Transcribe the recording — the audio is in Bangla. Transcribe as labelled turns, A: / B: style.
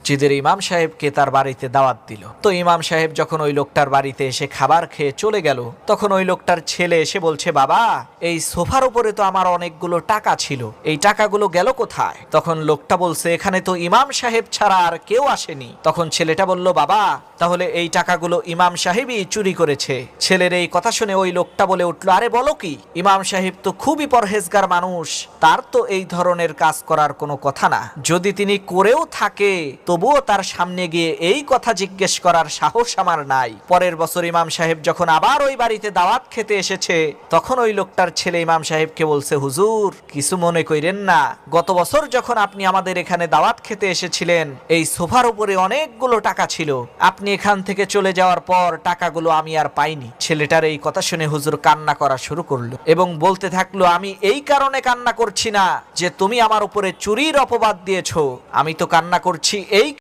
A: মসজিদের ইমাম সাহেবকে তার বাড়িতে দাওয়াত দিল। তো ইমাম সাহেব যখন ওই লোকটার বাড়িতে এসে খাবার খেয়ে চলে গেল, তখন ওই লোকটার ছেলে এসে বলছে, বাবা এই সোফার উপরে তো আমার অনেকগুলো টাকা ছিল, এই টাকাগুলো গেল কোথায়? তখন লোকটা বলছে, এখানে তো ইমাম সাহেব ছাড়া আর কেউ আসেনি। তখন ছেলেটা বলল, বাবা তাহলে এই টাকাগুলো ইমাম সাহেবই চুরি করেছে। ছেলের এই কথা শুনে ওই লোকটা বলে উঠলো, আরে বলো কি, ইমাম সাহেব তো খুবই পরহেজগার মানুষ, তার তো এই ধরনের কাজ করার কোনো কথা না। যদি তিনি করেও থাকে তবুও তার সামনে গিয়ে এই কথা জিজ্ঞেস করার সাহস আমার নাই। পরের বছর ইমাম সাহেব যখন আবার ওই বাড়িতে দাওয়াত খেতে এসেছে, তখন ওই লোকটার ছেলে ইমাম সাহেবকে বলছে, হুজুর কিছু মনে কইরেন না, গত বছর যখন আপনি আমাদের এখানে দাওয়াত খেতে এসেছিলেন এই সোফার উপরে অনেকগুলো টাকা ছিল, আপনি এখান থেকে চলে যাওয়ার পর টাকাগুলো আমি আর পাইনি। ছেলেটার এই কথা শুনে হুজুর কান্না করা শুরু করলো এবং বলতে থাকলো, আমি এই কারণে কান্না করছি না যে তুমি আমার উপরে চুরির অপবাদ দিয়েছো, আমি তো কান্না করছি এই